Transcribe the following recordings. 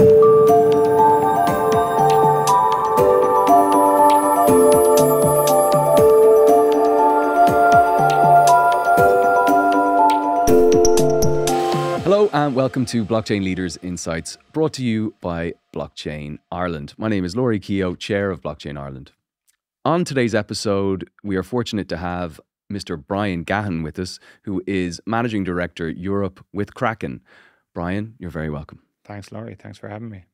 Hello and welcome to Blockchain Leaders Insights, brought to you by Blockchain Ireland. My name is Lory Kehoe, Chair of Blockchain Ireland. On today's episode, we are fortunate to have Mr. Brian Gahan with us, who is Managing Director Europe with Kraken. Brian, you're very welcome. Thanks, Lory. Thanks for having me.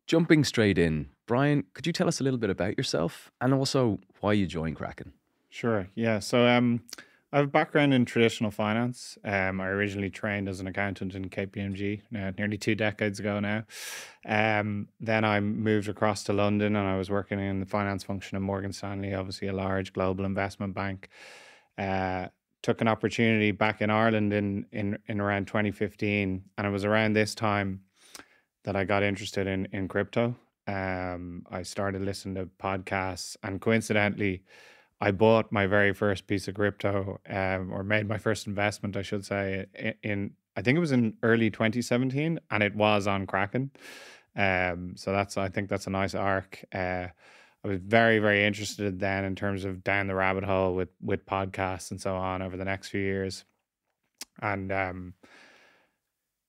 Jumping straight in, Brian, could you tell us a little bit about yourself and also why you joined Kraken? Sure. Yeah. So I have a background in traditional finance. I originally trained as an accountant in KPMG nearly 2 decades ago now. Then I moved across to London and I was working in the finance function of Morgan Stanley, obviously a large global investment bank. Took an opportunity back in Ireland in around 2015, and it was around this time that I got interested in crypto. I started listening to podcasts, and coincidentally, I bought my very first piece of crypto, or made my first investment, I should say, in I think it was in early 2017, and it was on Kraken. So I think that's a nice arc. I was very, very interested then in terms of down the rabbit hole with podcasts and so on over the next few years, and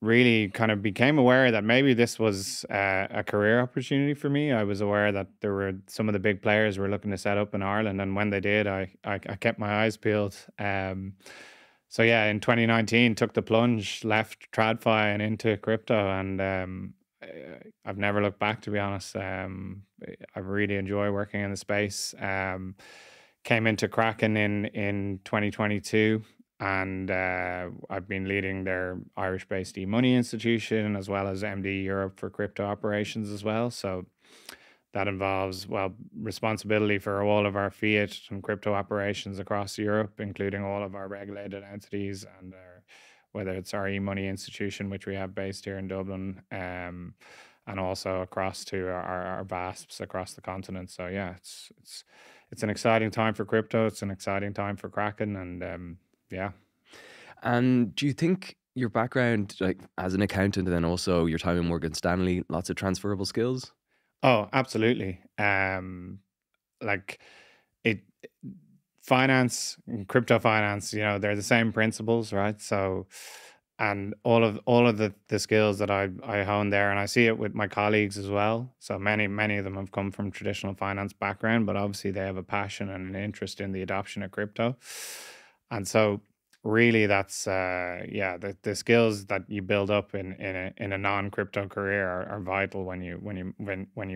really kind of became aware that maybe this was a career opportunity for me. I was aware that there were some of the big players were looking to set up in Ireland, and when they did, I kept my eyes peeled. So yeah, in 2019, took the plunge, left TradFi and into crypto, and I've never looked back, to be honest. I really enjoy working in the space. Came into Kraken in 2022. And I've been leading their Irish-based e-money institution as well as MD Europe for crypto operations as well. So that involves, well, responsibility for all of our fiat and crypto operations across Europe, including all of our regulated entities and whether it's our e-money institution, which we have based here in Dublin, and also across to our VASPs across the continent. So yeah, it's an exciting time for crypto. It's an exciting time for Kraken, and yeah. And do you think your background, like as an accountant and then also your time in Morgan Stanley, lots of transferable skills? Oh, absolutely. Like it, finance, crypto finance, they're the same principles, right? So, and all of the skills that I hone there, and I see it with my colleagues as well. So many of them have come from traditional finance background, but obviously they have a passion and an interest in the adoption of crypto. And so really that's the skills that you build up in a non-crypto career are vital when you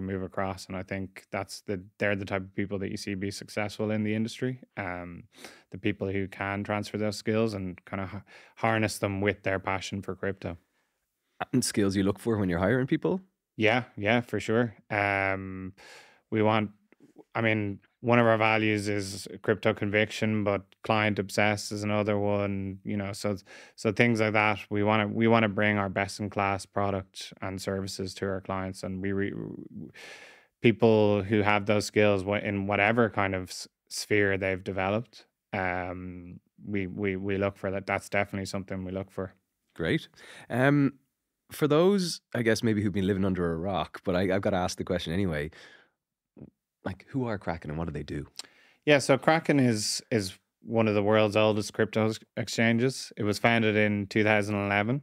move across. And I think they're the type of people that you see be successful in the industry. The people who can transfer those skills and kind of harness them with their passion for crypto. And skills you look for when you're hiring people? Yeah, for sure. One of our values is crypto conviction, but client obsessed is another one. So things like that. We want to bring our best in class product and services to our clients, and people who have those skills in whatever kind of sphere they've developed. We look for that. That's definitely something we look for. Great. For those, I guess maybe who've been living under a rock, but I've got to ask the question anyway. Like, who are Kraken and what do they do? Yeah, so Kraken is one of the world's oldest crypto exchanges. It was founded in 2011.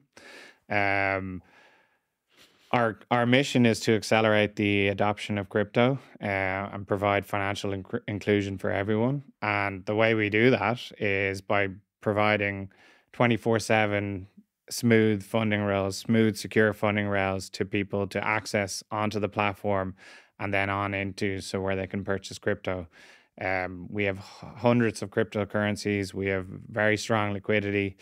Our mission is to accelerate the adoption of crypto and provide financial inclusion for everyone. And the way we do that is by providing 24/7 smooth funding rails, smooth, secure funding rails to people to access onto the platform and then on into where they can purchase crypto. We have hundreds of cryptocurrencies. We have very strong liquidity,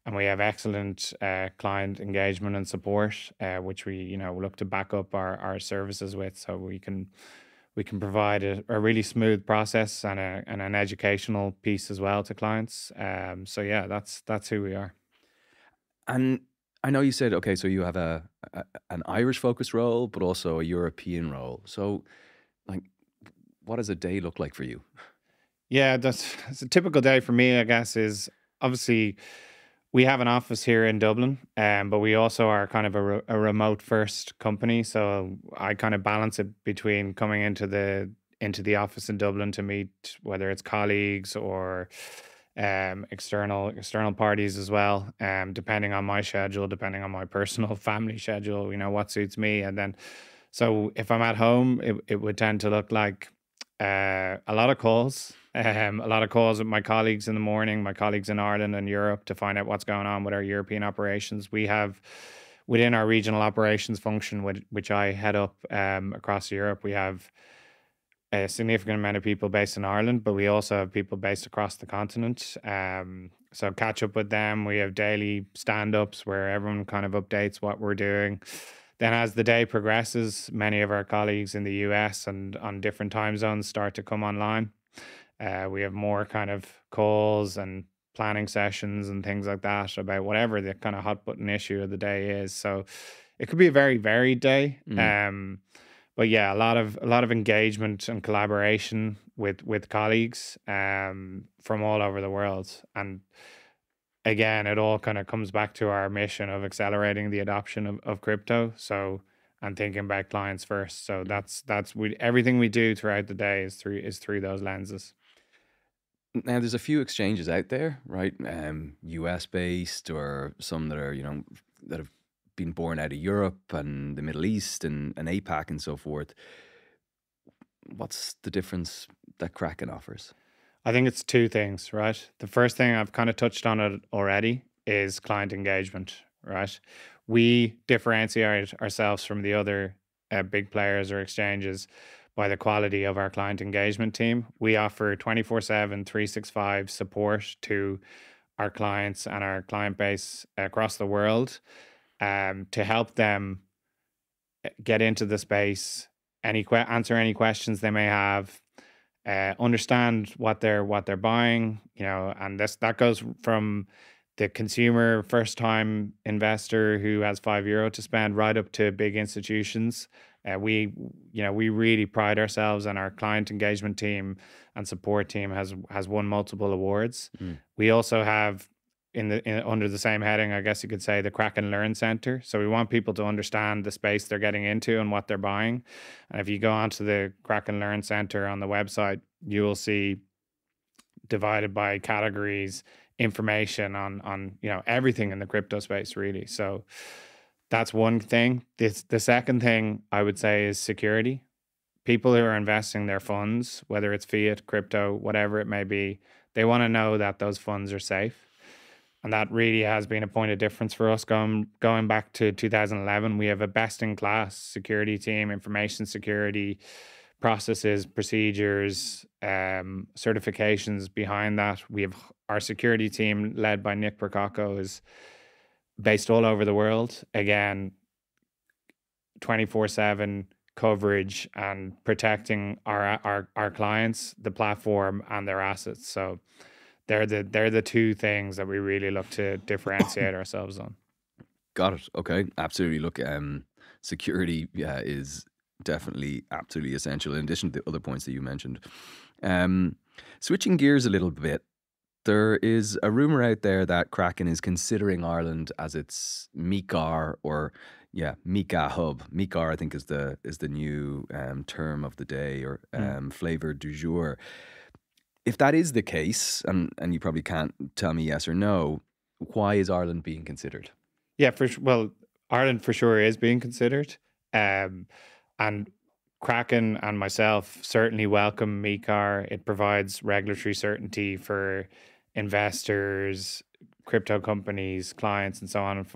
and we have excellent client engagement and support, which we look to back up our services with, so we can provide a really smooth process and an educational piece as well to clients. So yeah, that's who we are. And I know you said, okay, so you have an Irish focused role, but also a European role. So like, what does a day look like for you? Yeah, that's a typical day for me, I guess, is obviously We have an office here in Dublin, but we also are kind of a remote first company. So I kind of balance it between coming into the office in Dublin to meet whether it's colleagues or external parties as well, depending on my schedule, depending on my personal family schedule, what suits me. And then, so if I'm at home, it would tend to look like a lot of calls, a lot of calls with my colleagues in the morning, my colleagues in Ireland and Europe to find out what's going on with our European operations. We have within our regional operations function, which I head up across Europe, we have a significant amount of people based in Ireland, but we also have people based across the continent. So catch up with them. We have daily stand-ups where everyone kind of updates what we're doing. Then as the day progresses, many of our colleagues in the US and on different time zones start to come online. We have more kind of calls and planning sessions and things like that about whatever the kind of hot button issue of the day is. So it could be a very varied day. But yeah, a lot of engagement and collaboration with colleagues from all over the world. And again, it all kind of comes back to our mission of accelerating the adoption of crypto. So and thinking about clients first. So that's everything we do throughout the day is through those lenses. Now, there's a few exchanges out there, right? US based, or some that are, that have been born out of Europe and the Middle East and APAC and so forth. What's the difference that Kraken offers? I think it's two things, right? The first thing, I've kind of touched on it already, is client engagement, right? We differentiate ourselves from the other big players or exchanges by the quality of our client engagement team. We offer 24/7, 365 support to our clients and our client base across the world to help them get into the space, answer any questions they may have, understand what they're buying, and that goes from the consumer first time investor who has €5 to spend right up to big institutions. We really pride ourselves, and our client engagement team and support team has won multiple awards. We also have under the same heading, I guess you could say, the Kraken Learn Center. So we want people to understand the space they're getting into and what they're buying. And if you go onto the Kraken Learn Center on the website, you will see divided by categories information on everything in the crypto space, really. So that's one thing. The second thing I would say is security. People who are investing their funds, whether it's fiat, crypto, whatever it may be, they want to know that those funds are safe. And that really has been a point of difference for us going back to 2011. We have a best-in-class security team, information security, processes, procedures, certifications behind that. We have our security team led by Nick Percocco is based all over the world. Again, 24/7 coverage and protecting our clients, the platform, and their assets. So they're the two things that we really look to differentiate ourselves on. Got it. Okay, absolutely. Look, security, is definitely absolutely essential, in addition to the other points that you mentioned. Switching gears a little bit, there is a rumor out there that Kraken is considering Ireland as its MiCAR, or MiCA hub. MiCAR, I think, is the new term of the day, or flavor du jour. If that is the case, and you probably can't tell me yes or no, why is Ireland being considered? Yeah, well, Ireland for sure is being considered. And Kraken and myself certainly welcome MiCAR. It provides regulatory certainty for investors, crypto companies, clients, and so on and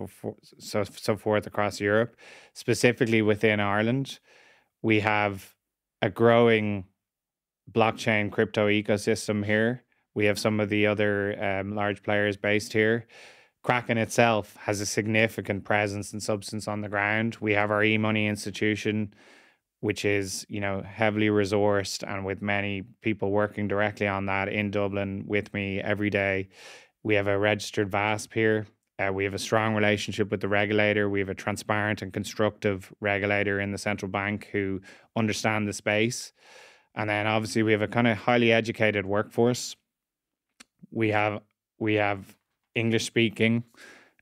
so forth across Europe. Specifically within Ireland, we have a growing blockchain crypto ecosystem here. We have some of the other large players based here. Kraken itself has a significant presence and substance on the ground. We have our e-money institution, which is, heavily resourced and with many people working directly on that in Dublin with me every day. We have a registered VASP here. We have a strong relationship with the regulator. We have a transparent and constructive regulator in the central bank who understand the space. And then obviously we have a kind of highly educated workforce. We have English speaking,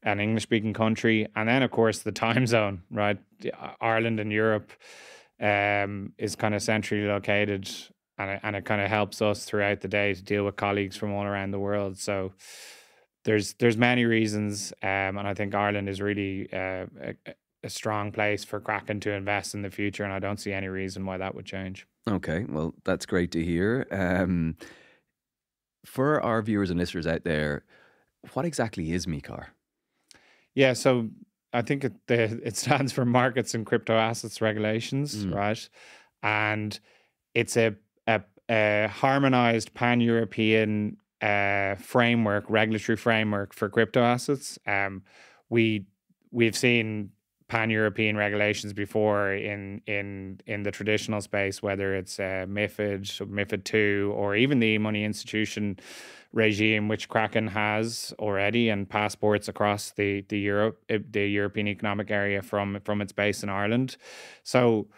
an English speaking country, and then of course the time zone, right? Ireland and Europe is kind of centrally located, and it kind of helps us throughout the day to deal with colleagues from all around the world. So there's many reasons, and I think Ireland is really a strong place for Kraken to invest in the future, and I don't see any reason why that would change. Okay, well, that's great to hear. For our viewers and listeners out there, what exactly is MiCAR? Yeah, so I think it stands for Markets and Crypto Assets Regulations, right? And it's a harmonized pan-European framework, regulatory framework for crypto assets. We've seen pan-European regulations before in the traditional space, whether it's MiFID 2, or even the money institution regime, which Kraken has already, and passports across the European Economic Area from its base in Ireland. So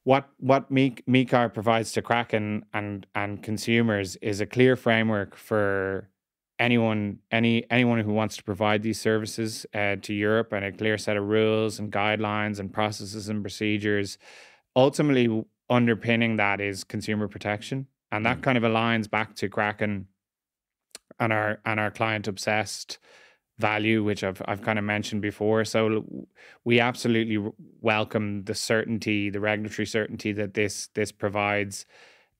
what MiCAR provides to Kraken and consumers is a clear framework for anyone who wants to provide these services to Europe, and a clear set of rules and guidelines and processes and procedures. Ultimately, underpinning that is consumer protection, and that kind of aligns back to Kraken and our client obsessed value, which I've kind of mentioned before. So we absolutely welcome the certainty, the regulatory certainty that this provides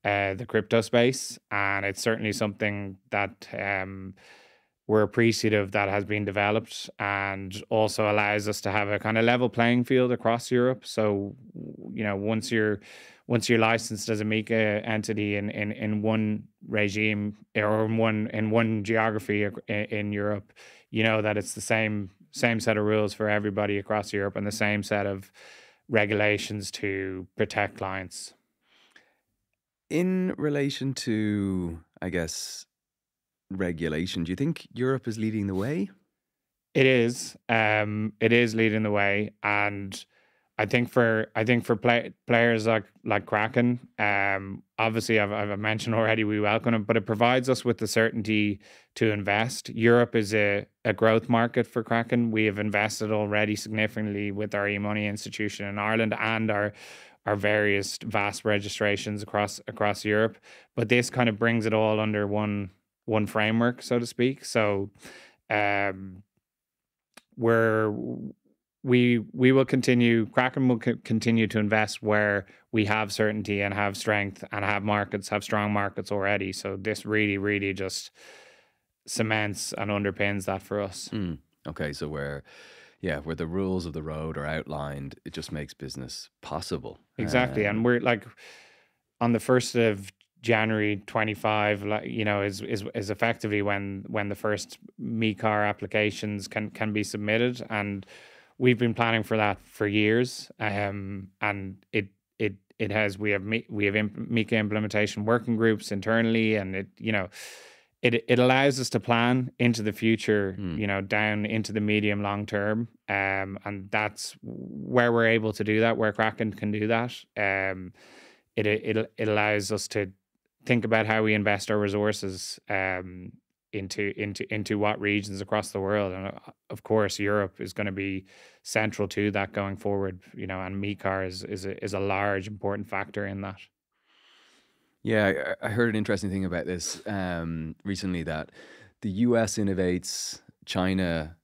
the crypto space, and it's certainly something that we're appreciative that has been developed, and also allows us to have a kind of level playing field across Europe. So once you're licensed as a MiCA entity in one regime, or in one geography in Europe, that it's the same set of rules for everybody across Europe, and the same set of regulations to protect clients. In relation to, I guess, regulation, do you think Europe is leading the way? It is. It is leading the way, and I think for players like Kraken, obviously I've mentioned already, we welcome it, but it provides us with the certainty to invest. Europe is a growth market for Kraken. We have invested already significantly with our e-money institution in Ireland and our various vast registrations across Europe. But this kind of brings it all under one framework, so to speak. So we will continue, Kraken will continue to invest where we have certainty and have strength and have strong markets already. So this really, really just cements and underpins that for us. Okay, so where the rules of the road are outlined, it just makes business possible. Exactly. And we're like, on the 1st of January 25, is effectively when the first MiCAR applications can be submitted, and we've been planning for that for years. And it has, we have MiCA implementation working groups internally, and it allows us to plan into the future, down into the medium long term, and that's where we're able to do that, where Kraken can do that. It allows us to think about how we invest our resources into what regions across the world, and of course Europe is going to be central to that going forward. And MiCAR is a large important factor in that. Yeah, I heard an interesting thing about this recently, that the US innovates, China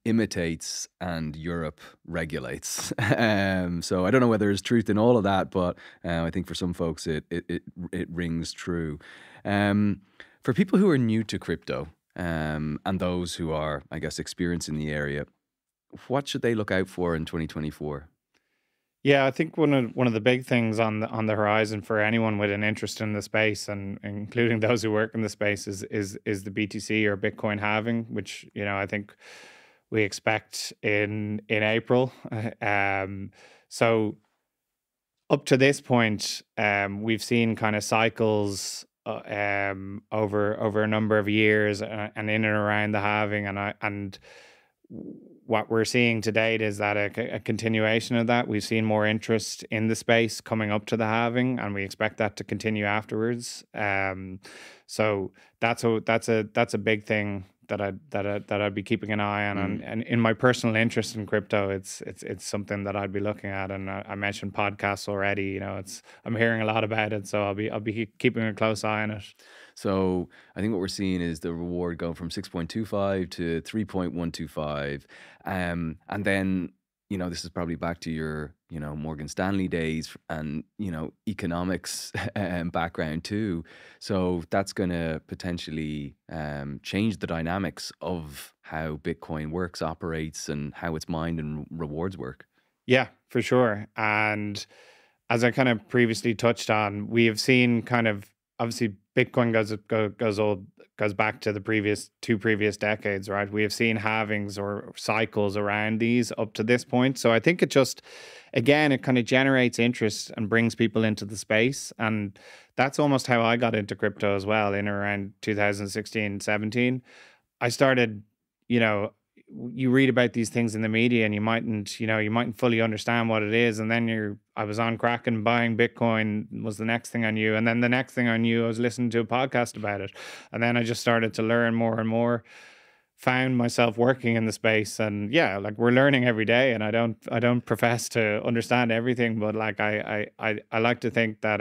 imitates, and Europe regulates. So I don't know whether there's truth in all of that, but I think for some folks it rings true. For people who are new to crypto, and those who are, I guess, experienced in the area, what should they look out for in 2024? Yeah, I think one of the big things on the horizon for anyone with an interest in the space, and including those who work in the space, is the BTC or Bitcoin halving, which I think we expect in April. So up to this point, we've seen kind of cycles over a number of years, and in and around the halving, and what we're seeing to date is that a continuation of that. We've seen more interest in the space coming up to the halving, and we expect that to continue afterwards. So that's a big thing I'd be keeping an eye on, and in my personal interest in crypto, it's something that I'd be looking at. And I mentioned podcasts already. You know, I'm hearing a lot about it, so I'll be keeping a close eye on it. So I think what we're seeing is the reward go from 6.25 to 3.125. And then, this is probably back to your, Morgan Stanley days and, economics background too. So that's going to potentially change the dynamics of how Bitcoin works, operates, and how its mined and rewards work. Yeah, for sure. And as I kind of previously touched on, we have seen kind of, obviously Bitcoin goes back to the two previous decades, right? We have seen halvings or cycles around these up to this point. So I think it just, again, it kind of generates interest and brings people into the space. And that's almost how I got into crypto as well, in around 2016, 17. I started, you read about these things in the media and you mightn't fully understand what it is. And then I was on Kraken buying Bitcoin was the next thing I knew. And then the next thing I knew, I was listening to a podcast about it. And then I just started to learn more and more, found myself working in the space. And yeah, like we're learning every day, and I don't profess to understand everything, but like I like to think that,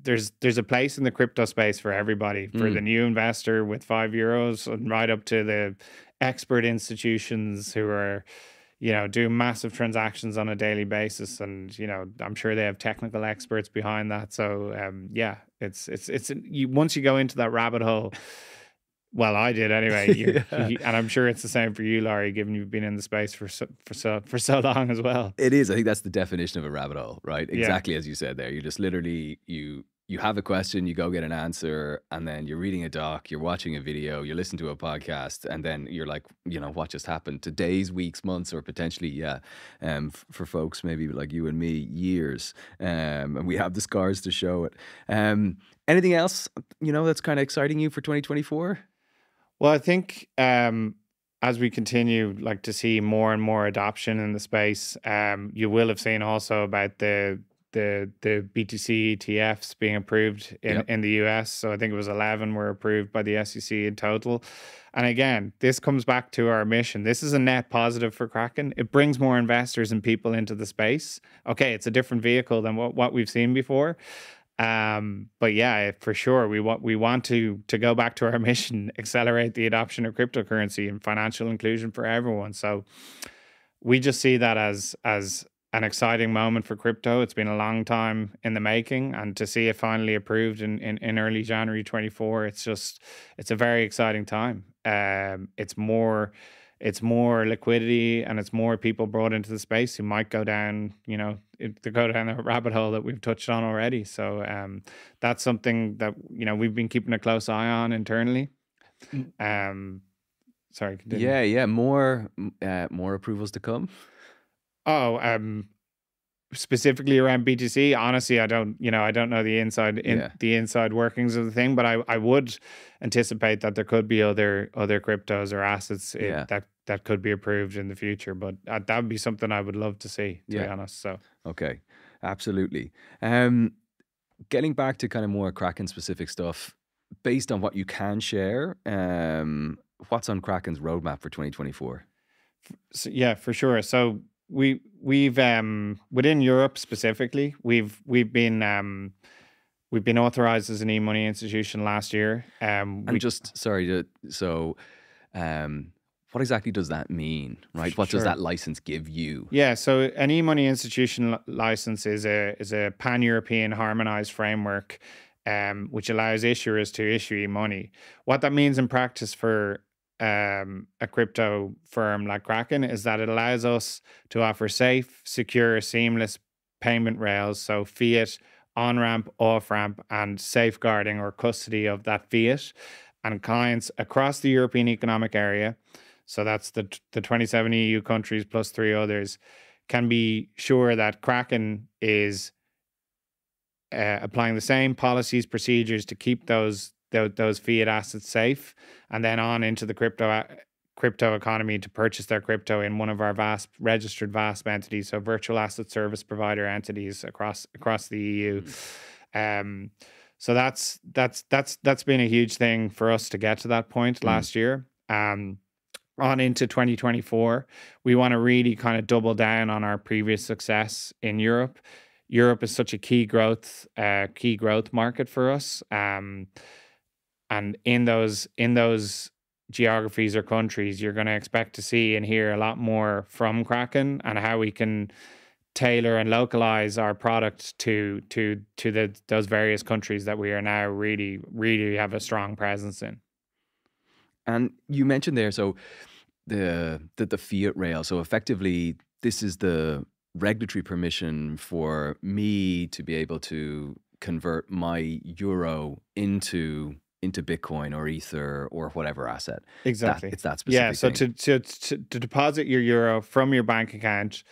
there's a place in the crypto space for everybody, for the new investor with €5 and right up to the expert institutions who are, doing massive transactions on a daily basis. And, I'm sure they have technical experts behind that. So, yeah, once you go into that rabbit hole, well, I did anyway. And I'm sure it's the same for you, Lory, given you've been in the space for so long as well. It is. I think that's the definition of a rabbit hole, right? Exactly as you said there. You just literally you have a question, you go get an answer, and then you're reading a doc, you're watching a video, you're listening to a podcast, and then you're like, what just happened to days, weeks, months, or potentially, for folks maybe like you and me, years, and we have the scars to show it. Anything else, that's kind of exciting you for 2024? Well, I think as we continue to see more and more adoption in the space, you will have seen also about the BTC ETFs being approved in the US. So I think it was 11 were approved by the SEC in total. And again, this comes back to our mission. This is a net positive for Kraken. It brings more investors and people into the space. Okay, it's a different vehicle than what we've seen before. But yeah, for sure, we want to go back to our mission, accelerate the adoption of cryptocurrency and financial inclusion for everyone. So we just see that as an exciting moment for crypto. It's been a long time in the making, and to see it finally approved in early January 24, it's a very exciting time. It's more liquidity, and it's more people brought into the space who might go down, a rabbit hole that we've touched on already. So that's something that, we've been keeping a close eye on internally. Sorry, continue. Yeah. More approvals to come. Specifically around BTC, honestly, I don't know the inside workings of the thing, but I would anticipate that there could be other cryptos or assets that could be approved in the future. But that would be something I would love to see, to be honest. So okay, absolutely. Getting back to kind of more Kraken specific stuff, based on what you can share, what's on Kraken's roadmap for 2024? So, yeah, for sure. So we've within Europe specifically, we've been authorized as an e-money institution last year. What exactly does that mean, right? What does that license give you? Yeah, so an e-money institution license is a pan-European harmonized framework, which allows issuers to issue e-money. What that means in practice for a crypto firm like Kraken is that it allows us to offer safe, secure, seamless payment rails, so fiat, on-ramp, off-ramp, and safeguarding or custody of that fiat, and clients across the European Economic Area, so that's the 27 EU countries plus 3 others, can be sure that Kraken is applying the same policies, procedures to keep those fiat assets safe, and then on into the crypto economy to purchase their crypto in one of our registered VASP entities, so virtual asset service provider entities across the EU. So that's been a huge thing for us to get to that point last year. On into 2024, we want to really kind of double down on our previous success in Europe. Europe is such a key growth market for us. And in those geographies or countries, you're going to expect to see and hear a lot more from Kraken and how we can tailor and localize our product to those various countries that we are now really have a strong presence in. And you mentioned there, so the fiat rail. So effectively, this is the regulatory permission for me to be able to convert my euro into Bitcoin or Ether or whatever asset. Exactly. It's that specific so thing. to deposit your euro from your bank account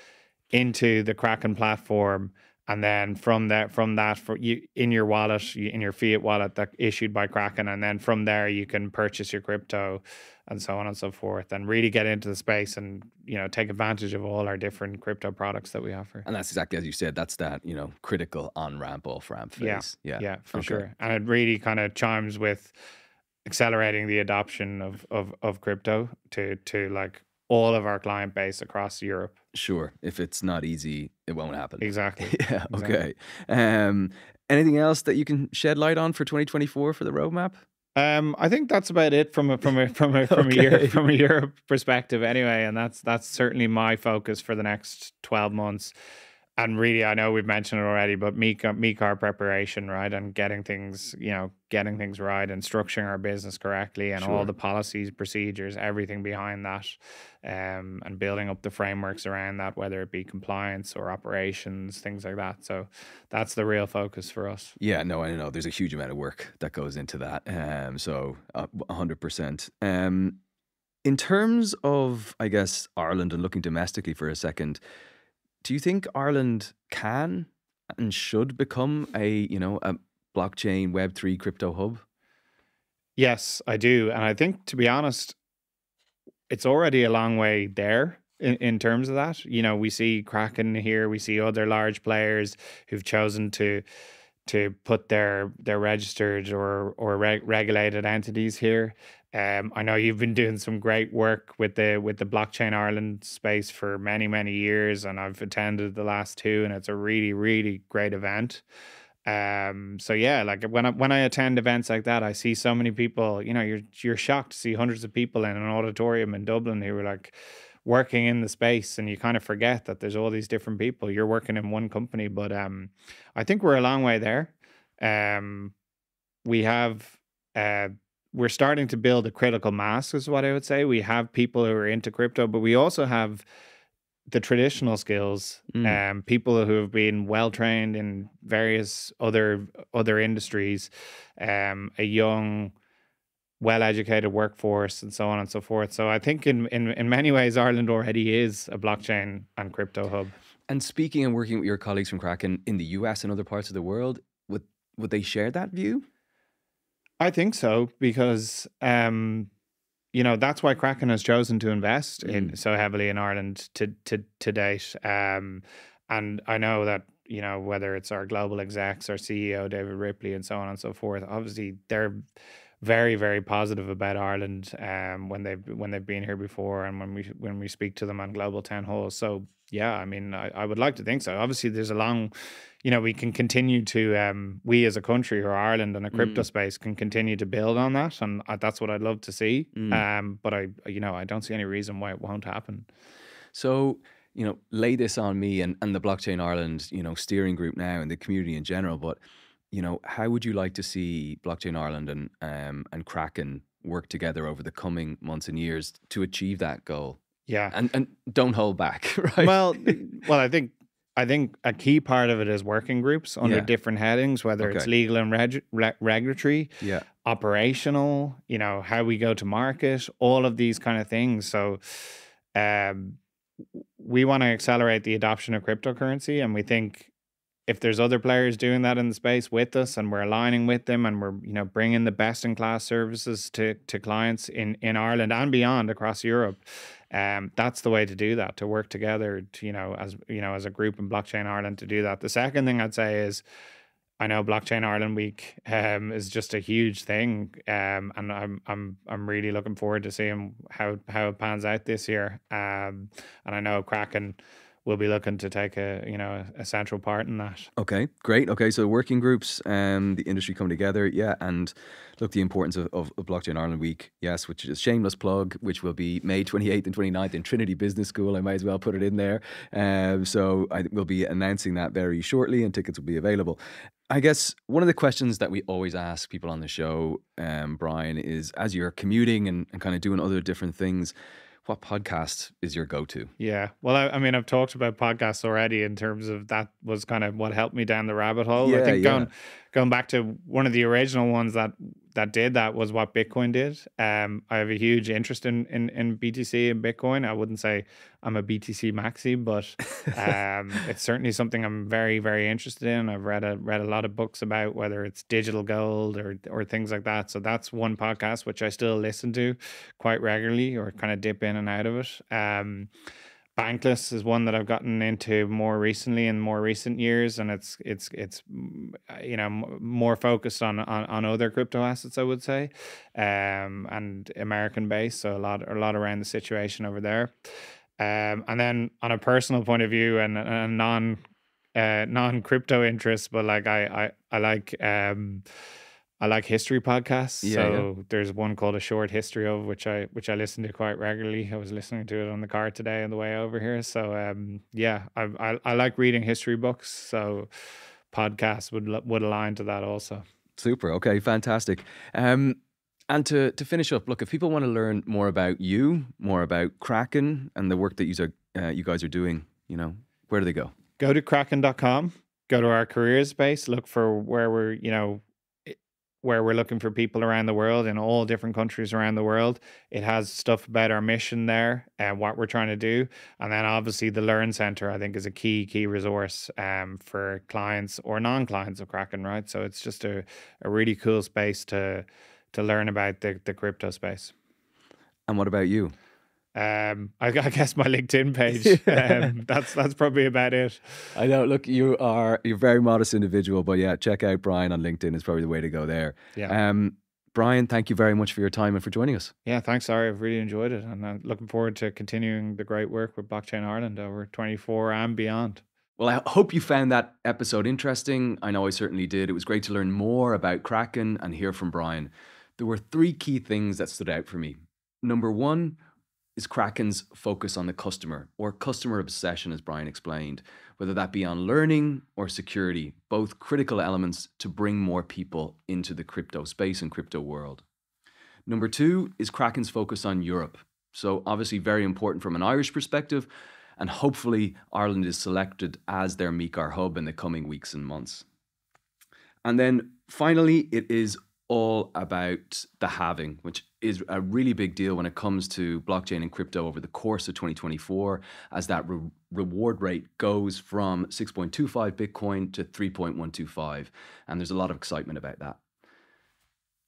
into the Kraken platform, and then from that for you in your wallet, in your fiat wallet that issued by Kraken, and then from there you can purchase your crypto and so on and so forth, and really get into the space and take advantage of all our different crypto products that we offer. And that's exactly as you said. That's that critical on ramp, off ramp phase. Yeah, for sure. And it really kind of chimes with accelerating the adoption of crypto to like all of our client base across Europe. Sure. If it's not easy, it won't happen. Exactly. Yeah. Okay. Anything else that you can shed light on for 2024 for the roadmap? I think that's about it from a Europe perspective anyway, and that's certainly my focus for the next 12 months. And really, I know we've mentioned it already, but MiCAR preparation, right, and getting things right and structuring our business correctly, and all the policies, procedures, everything behind that, and building up the frameworks around that, whether it be compliance or operations, things like that. So that's the real focus for us. Yeah, no, I know there's a huge amount of work that goes into that. So 100%. In terms of, I guess, Ireland and looking domestically for a second, do you think Ireland can and should become a blockchain Web3 crypto hub? Yes, I do. And I think, to be honest, it's already a long way there in terms of that. We see Kraken here, we see other large players who've chosen to put their registered or regulated entities here. I know you've been doing some great work with the Blockchain Ireland space for many years, and I've attended the last two, and it's a really great event. So yeah, like when I attend events like that, I see so many people. You're shocked to see hundreds of people in an auditorium in Dublin who are like working in the space, and you kind of forget that there's all these different people. You're working in one company, but I think we're a long way there. We have we're starting to build a critical mass, is what I would say. We have people who are into crypto, but we also have the traditional skills, people who have been well trained in various other industries, a young, well-educated workforce, and so on and so forth. So I think in many ways, Ireland already is a blockchain and crypto hub. And speaking and working with your colleagues from Kraken in the US and other parts of the world, would they share that view? I think so, because that's why Kraken has chosen to invest in so heavily in Ireland to date. And I know that whether it's our global execs, our CEO David Ripley, and so on and so forth, obviously they're very positive about Ireland when they've been here before, and when we speak to them on global town halls. So yeah, I mean, I would like to think so. Obviously, there's a long, we can continue to we as a country, or Ireland and a crypto space, can continue to build on that, and that's what I'd love to see. But I don't see any reason why it won't happen. So lay this on me and the Blockchain Ireland steering group now and the community in general, but how would you like to see Blockchain Ireland and Kraken work together over the coming months and years to achieve that goal? Yeah, and don't hold back, right? Well, I think a key part of it is working groups under different headings, whether it's legal and regulatory, operational, how we go to market, all of these kind of things. So we want to accelerate the adoption of cryptocurrency, and we think if there's other players doing that in the space with us, and we're aligning with them, and we're bringing the best in class services to clients in Ireland and beyond across Europe, that's the way to do that, to work together, as a group in Blockchain Ireland to do that. The second thing I'd say is I know Blockchain Ireland Week is just a huge thing, and I'm really looking forward to seeing how it pans out this year. And I know Kraken will be looking to take a central part in that. Okay, great. Okay, so working groups, the industry come together, yeah, and look, the importance of Blockchain Ireland Week, yes, which is a shameless plug, which will be May 28th and 29th in Trinity Business School. I might as well put it in there. So I will be announcing that very shortly, and tickets will be available. I guess one of the questions that we always ask people on the show, Brian, is as you're commuting and kind of doing other different things, what podcast is your go-to? Yeah. Well, I mean, I've talked about podcasts already in terms of that was kind of what helped me down the rabbit hole. I think Yeah. going back to one of the original ones that did that was what Bitcoin did. I have a huge interest in BTC and Bitcoin. I wouldn't say I'm a BTC maxi, but it's certainly something I'm very, very interested in. I've read a lot of books about whether it's digital gold or things like that. So that's one podcast which I still listen to quite regularly or kind of dip in and out of it. Bankless is one that I've gotten into more recently in more recent years, and it's more focused on other crypto assets, I would say, and American based, so a lot around the situation over there. And then on a personal point of view and a non crypto interest, but like I like history podcasts. Yeah, yeah. So there's one called A Short History of which I listen to quite regularly. I was listening to it on the car today on the way over here. So I like reading history books. So podcasts would align to that also. Super. Okay, fantastic. And to finish up, look, if people want to learn more about you, more about Kraken and the work that you guys are doing, where do they go? Go to kraken.com, go to our careers space, look for where we're looking for people around the world in all different countries around the world. It has stuff about our mission there and what we're trying to do. And then obviously the Learn Center, I think, is a key resource for clients or non-clients of Kraken, right? So it's just a really cool space to learn about the crypto space. And what about you? I guess my LinkedIn page. That's probably about it. I know. Look, you're a very modest individual, but yeah, check out Brian on LinkedIn is probably the way to go there. Yeah. Brian, thank you very much for your time and for joining us. Yeah, thanks, Sorry, I've really enjoyed it, and I'm looking forward to continuing the great work with Blockchain Ireland over 24 and beyond. Well, I hope you found that episode interesting. I know I certainly did. It was great to learn more about Kraken and hear from Brian. There were 3 key things that stood out for me. Number 1 is Kraken's focus on the customer, or customer obsession, as Brian explained, whether that be on learning or security, both critical elements to bring more people into the crypto space and crypto world. Number 2 is Kraken's focus on Europe. So obviously very important from an Irish perspective, and hopefully Ireland is selected as their MiCAR hub in the coming weeks and months. And then finally, it is all about the halving, which is a really big deal when it comes to blockchain and crypto over the course of 2024, as that reward rate goes from 6.25 Bitcoin to 3.125. And there's a lot of excitement about that.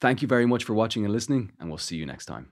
Thank you very much for watching and listening, and we'll see you next time.